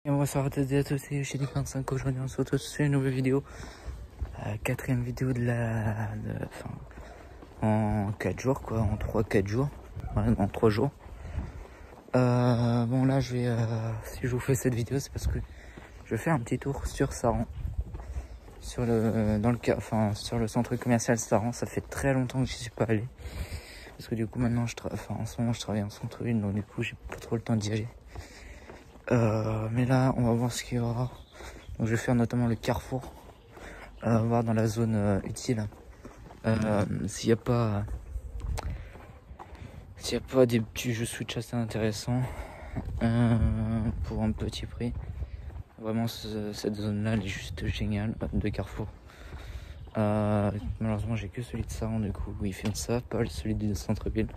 Et bonsoir à toutes et à tous, c'est Yoshidi45. Aujourd'hui on se retrouve sur une nouvelle vidéo, quatrième vidéo de en 4 jours quoi, en 3-4 jours, ouais, en 3 jours. Bon là je vais, si je vous fais cette vidéo c'est parce que je vais faire un petit tour sur Saran, sur le centre commercial Saran. Ça fait très longtemps que j'y suis pas allé, parce que du coup maintenant en ce moment je travaille en centre-ville, donc du coup j'ai pas trop le temps d'y aller. Mais là on va voir ce qu'il y aura. Donc je vais faire notamment le carrefour, voir dans la zone utile s'il n'y a pas des petits jeux Switch assez intéressants pour un petit prix. Vraiment cette zone là elle est juste géniale de carrefour. Malheureusement j'ai que celui de Saran, du coup il filme ça, pas celui du centre-ville.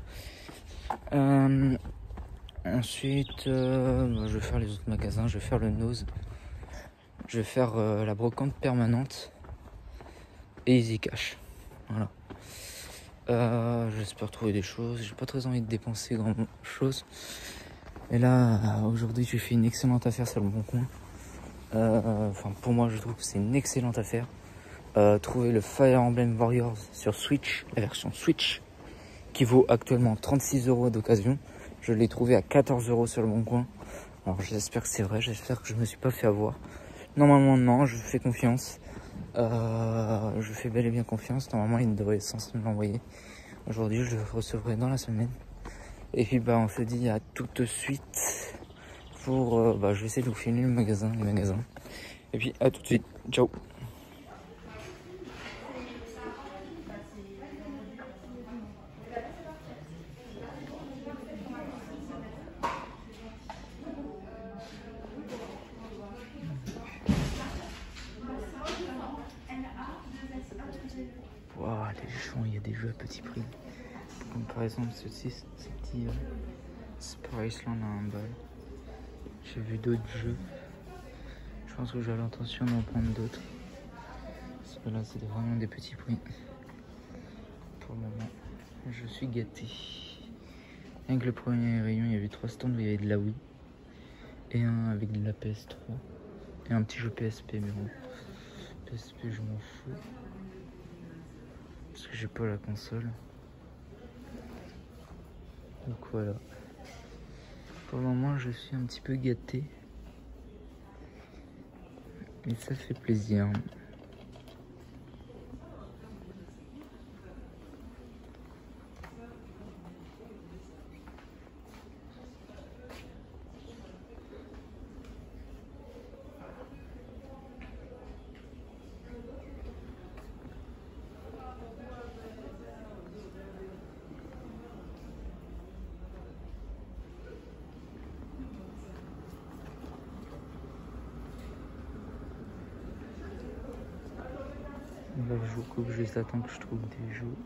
Ensuite je vais faire les autres magasins, je vais faire le Nose, je vais faire la brocante permanente et Easy Cash. Voilà. J'espère trouver des choses. J'ai pas très envie de dépenser grand chose. Et là aujourd'hui j'ai fait une excellente affaire sur le Bon Coin. Enfin pour moi je trouve que c'est une excellente affaire. Trouver le Fire Emblem Warriors sur Switch, la version Switch, qui vaut actuellement 36 € d'occasion. Je l'ai trouvé à 14 € sur le Bon Coin. Alors j'espère que c'est vrai, j'espère que je me suis pas fait avoir. Normalement non, je fais confiance. Je fais bel et bien confiance. Normalement il devrait censé me l'envoyer aujourd'hui, je le recevrai dans la semaine. Et puis on se dit à tout de suite pour je vais essayer de vous filmer les magasins. Et puis à tout de suite, ciao. Wow, les gens, il y a des jeux à petit prix. Comme par exemple ce petit Spiceland à 1 balle. J'ai vu d'autres jeux. Je pense que j'ai l'intention d'en prendre d'autres. Parce que là, c'est vraiment des petits prix. Pour le moment, je suis gâté. Avec le premier rayon, il y avait 3 stands où il y avait de la Wii. Et un avec de la PS3. Et un petit jeu PSP, mais bon. PSP, je m'en fous. Parce que j'ai pas la console. Donc voilà. Pour le moment, je suis un petit peu gâté. Et ça fait plaisir. Là, je vous coupe, juste attends que je trouve des jeux.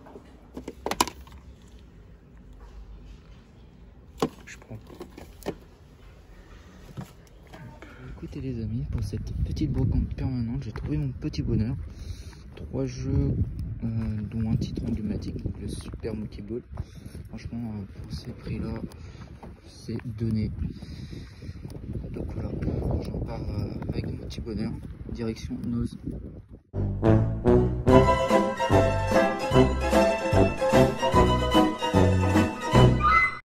Je prends. Écoutez les amis, pour cette petite brocante permanente, j'ai trouvé mon petit bonheur. 3 jeux, dont un titre emblématique, donc le Super Monkey Ball. Franchement, pour ces prix-là, c'est donné. Donc voilà, j'en pars avec mon petit bonheur, direction Nose.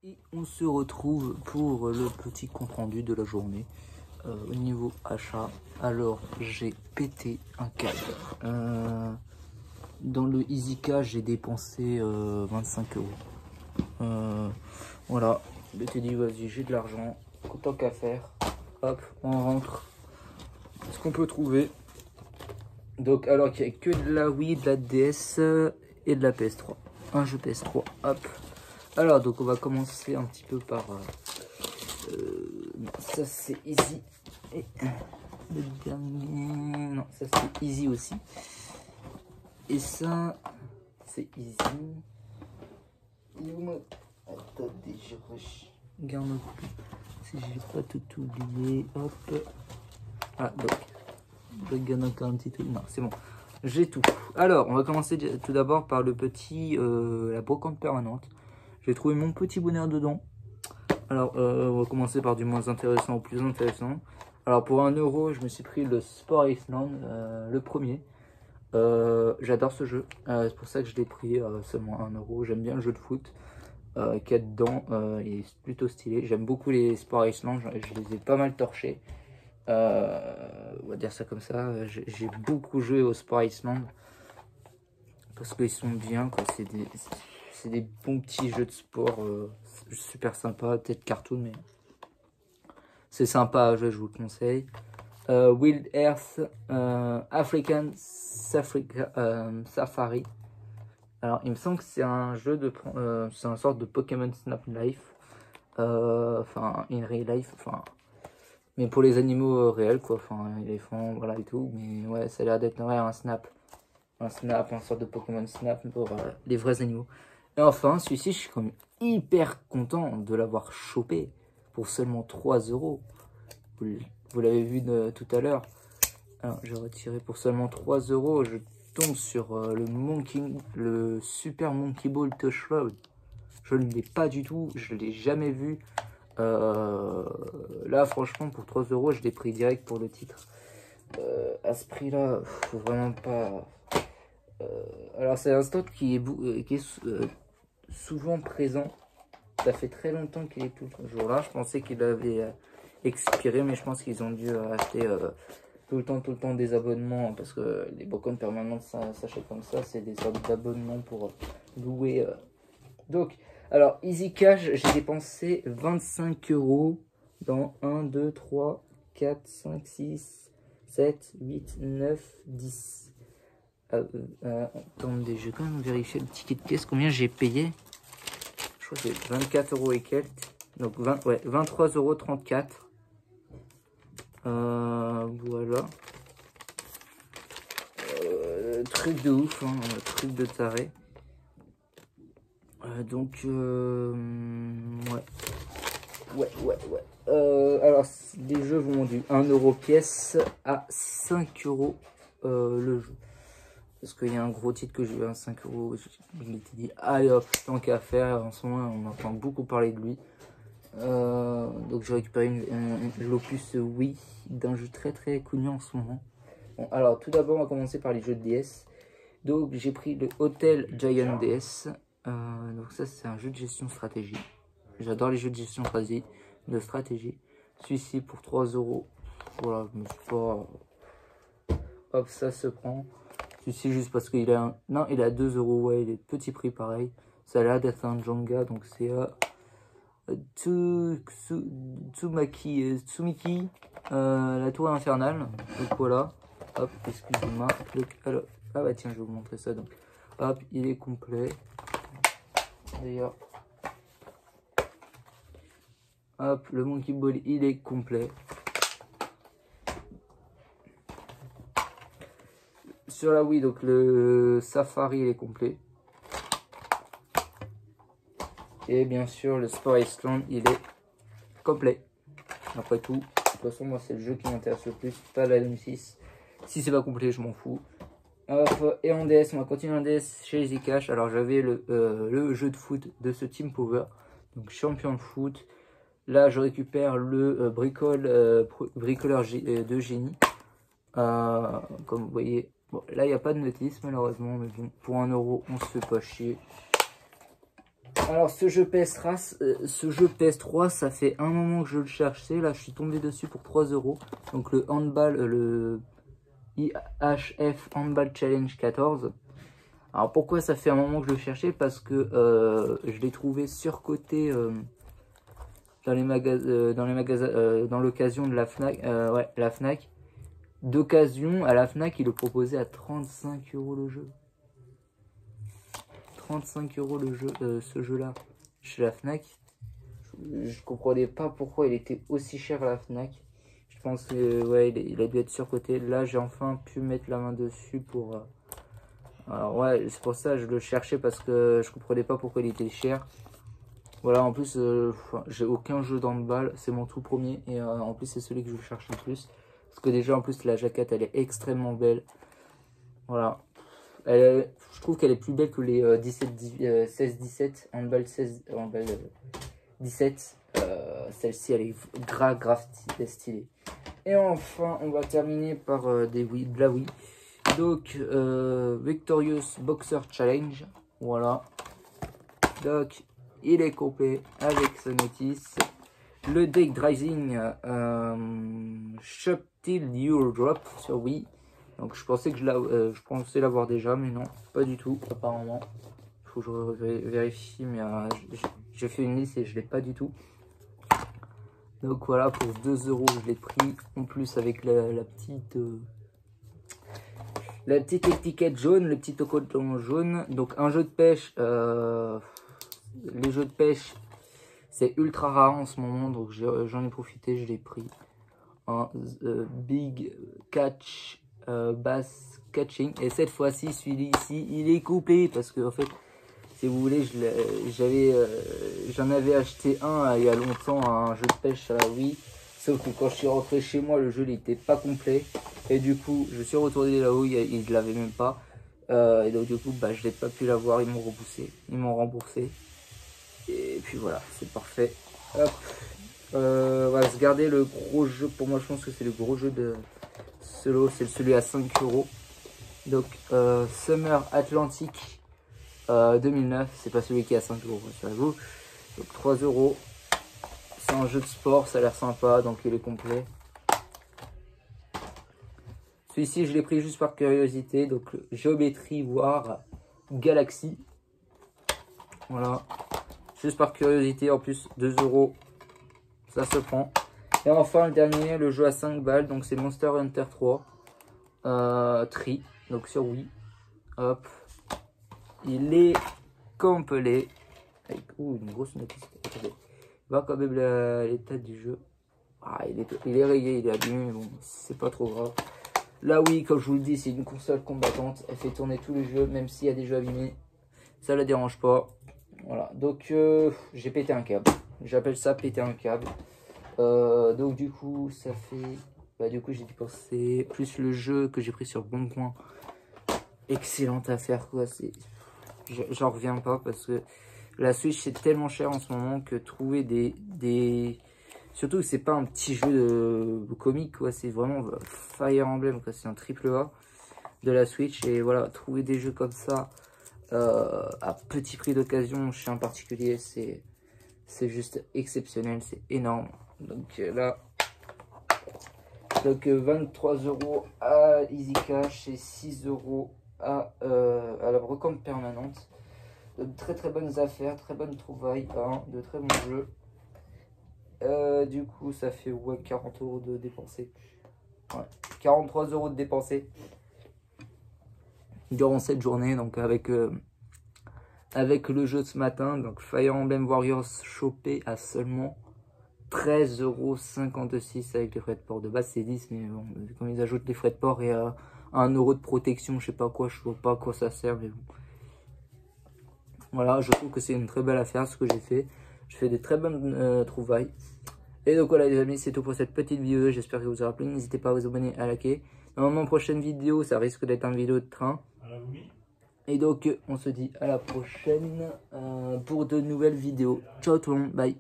Et on se retrouve pour le petit compte rendu de la journée. Au niveau achat, alors j'ai pété un câble. Dans le Easy Cash, j'ai dépensé 25 €. Voilà, je t'ai dit, vas-y, j'ai de l'argent, autant qu'à faire. Hop, on rentre ce qu'on peut trouver. Donc, alors qu'il n'y a que de la Wii, de la DS et de la PS3. Un jeu PS3, hop. Alors, donc on va commencer un petit peu par... ça c'est Easy. Et le dernier... Non, ça c'est Easy aussi. Et ça, c'est Easy. Attendez, je regarde si j'ai pas tout oublié. Hop. Ah, donc. Je regarde encore un petit truc. Non, c'est bon. J'ai tout. Alors, on va commencer tout d'abord par le petit... la brocante permanente. J'ai trouvé mon petit bonheur dedans. Alors, on va commencer par du moins intéressant au plus intéressant. Alors pour 1 €, je me suis pris le Sport Island, le premier. J'adore ce jeu, c'est pour ça que je l'ai pris seulement 1 €. J'aime bien le jeu de foot qu'il y a dedans, il est plutôt stylé. J'aime beaucoup les Sport Island, je les ai pas mal torchés. On va dire ça comme ça. J'ai beaucoup joué au Sport Island parce qu'ils sont bien, quoi. C'est des bons petits jeux de sport super sympa, peut-être cartoon, mais c'est sympa à jouer, je vous le conseille. Wild Earth African Safari. Alors, il me semble que c'est un jeu de, c'est une sorte de Pokémon Snap Life, enfin in real life, enfin, mais pour les animaux réels, quoi, enfin éléphants, voilà et tout. Mais ouais, ça a l'air d'être ouais, un snap, une sorte de Pokémon Snap pour les vrais animaux. Et enfin, celui-ci, je suis quand même hyper content de l'avoir chopé pour seulement 3 €. Vous l'avez vu tout à l'heure. Alors, j'ai retiré pour seulement 3 €. Je tombe sur le Super Monkey Ball Touch Road. Je ne l'ai pas du tout, je ne l'ai jamais vu. Là, franchement, pour 3 €, je l'ai pris direct pour le titre. À ce prix-là, faut vraiment pas. Alors, c'est un stock qui est souvent présent. Ça fait très longtemps qu'il est toujours là. Je pensais qu'il avait expiré, mais je pense qu'ils ont dû acheter tout le temps des abonnements, parce que les Pokémon permanents s'achètent comme ça. C'est des sortes d'abonnements pour louer. Donc, alors, Easy Cash, j'ai dépensé 25 € dans 1, 2, 3, 4, 5, 6, 7, 8, 9, 10. Attendez, je vais quand même vérifier le ticket de caisse, combien j'ai payé. Je crois que c'est 24 € et quelques. Donc, 23,34 €. Voilà. Truc de ouf, hein, truc de taré. Donc, ouais. Alors, les jeux vont du 1 € pièce à 5 € le jeu. Parce qu'il y a un gros titre que j'ai eu à 5 €. Je m'étais dit, allez hop, tant qu'à faire. En ce moment, on entend beaucoup parler de lui. Donc, j'ai récupéré l'opus Wii d'un jeu très connu en ce moment. Bon, alors, tout d'abord, on va commencer par les jeux de DS. Donc, j'ai pris le Hotel Giant DS. Donc ça, c'est un jeu de gestion stratégie. J'adore les jeux de gestion de stratégie. Celui-ci pour 3 €. Voilà, je me suis pas... Hop, ça se prend. Celui-ci juste parce qu'il a non, il est à 2 €. Ouais, il est de petit prix pareil. Ça a l'air d'être un Jenga. Donc c'est Tsumiki, la tour infernale. Donc voilà. Hop, excusez-moi. Ah bah tiens, je vais vous montrer ça. Donc hop, il est complet. D'ailleurs, hop, le Monkey Ball, il est complet. Sur la Wii, donc le Safari, il est complet. Et bien sûr, le Sport Island, il est complet. Après tout, de toute façon, moi, c'est le jeu qui m'intéresse le plus, pas la M6. Si c'est pas complet, je m'en fous. Hop, et en DS, on va continuer en DS chez Easy Cash. Alors, j'avais le jeu de foot de ce Team Power, donc champion de foot. Là, je récupère le bricoleur de génie. Comme vous voyez, bon, là, il n'y a pas de notice, malheureusement, mais bon, pour 1 €, on se fait pas chier. Alors, ce jeu PS3, ça fait un moment que je le cherchais. Là, je suis tombé dessus pour 3 €. Donc, le handball, le IHF Handball Challenge 14. Alors, pourquoi ça fait un moment que je le cherchais? Parce que je l'ai trouvé surcoté dans l'occasion de la Fnac. Ouais, la Fnac. D'occasion, à la Fnac, il le proposait à 35 € le jeu. 35 € le jeu, ce jeu-là, chez la Fnac. Je comprenais pas pourquoi il était aussi cher à la Fnac. Je pense que ouais, il a dû être surcoté. Là, j'ai enfin pu mettre la main dessus pour... Alors ouais, c'est pour ça que je le cherchais, parce que je comprenais pas pourquoi il était cher. Voilà, en plus, j'ai aucun jeu d'handball. C'est mon tout premier. Et en plus, c'est celui que je cherche le plus. Parce que déjà, en plus, la jaquette, elle est extrêmement belle. Voilà. Je trouve qu'elle est plus belle que les 16-17, handball 16, handball 17. Celle-ci, elle est grave stylée. Et enfin, on va terminer par de la Wii. Donc, Victorious Boxer Challenge. Voilà. Donc, il est complet avec sa notice. Le deck Drising Shop Till You Drop sur Wii. Donc, je pensais que je pensais l'avoir déjà, mais non, pas du tout, apparemment. Il faut que je vérifie, mais j'ai fait une liste et je l'ai pas du tout. Donc voilà, pour 2 €, je l'ai pris en plus avec la petite étiquette jaune, le petit autocollant jaune. Donc un jeu de pêche, les jeux de pêche, c'est ultra rare en ce moment, donc j'en ai profité, je l'ai pris. Un Big Catch Bass Catching. Et cette fois-ci, celui-ci, il est coupé parce que en fait, si vous voulez, j'en avais acheté un il y a longtemps, un jeu de pêche à la Wii. Sauf que quand je suis rentré chez moi, le jeu n'était pas complet. Et du coup, je suis retourné là-haut, ils ne l'avaient même pas. Et donc du coup, bah, je n'ai pas pu l'avoir, ils m'ont remboursé. Et puis voilà, c'est parfait. Hop. On va se garder le gros jeu. Pour moi, je pense que c'est le gros jeu de ce lot. C'est celui à 5 €. Donc, Summer Atlantic 2009. C'est pas celui qui est à 5 €, j'avoue. Donc, 3 €. C'est un jeu de sport, ça a l'air sympa. Donc, il est complet. Celui-ci, je l'ai pris juste par curiosité. Donc, Géométrie War Galaxy. Voilà. Juste par curiosité. En plus, 2 €. Ça se prend. Et enfin, le dernier, le jeu à 5 balles. Donc, c'est Monster Hunter 3. Tri. Donc, sur Wii. Hop. Il est complet. Avec une grosse notice. Attendez. Va quand même l'état du jeu. Ah, il est rayé, il est abîmé, mais bon, c'est pas trop grave. Là, oui, comme je vous le dis, c'est une console combattante. Elle fait tourner tous les jeux, même s'il y a des jeux abîmés. Ça la dérange pas. Voilà, donc j'ai pété un câble. J'appelle ça péter un câble. Donc du coup, ça fait... Bah, du coup, j'ai dépensé plus le jeu que j'ai pris sur Bon Coin. Excellente affaire, quoi. J'en reviens pas parce que la Switch, c'est tellement cher en ce moment que trouver des... Surtout que c'est pas un petit jeu comique, quoi. C'est vraiment Fire Emblem, quoi. C'est un triple A de la Switch. Et voilà, trouver des jeux comme ça à petit prix d'occasion chez un particulier, c'est juste exceptionnel, c'est énorme. Donc là, 23 € à Easy Cash et 6 € à la brocante permanente. De très bonnes affaires, très bonnes trouvailles, hein, de très bons jeux. Du coup, ça fait 40 € de dépensés. Ouais, 43 € de dépensés durant cette journée. Donc avec le jeu de ce matin, donc Fire Emblem Warriors chopé à seulement 13,56 € avec les frais de port. De base c'est 10, mais bon, comme ils ajoutent les frais de port et 1 € de protection, je sais pas quoi, je vois pas à quoi ça sert, mais bon. Voilà, je trouve que c'est une très belle affaire ce que j'ai fait. Je fais des très bonnes trouvailles. Et donc voilà les amis, c'est tout pour cette petite vidéo. J'espère que vous aura plu. N'hésitez pas à vous abonner, à liker. Normalement, prochaine vidéo, ça risque d'être une vidéo de train. Et donc, on se dit à la prochaine pour de nouvelles vidéos. Ciao tout le monde, bye.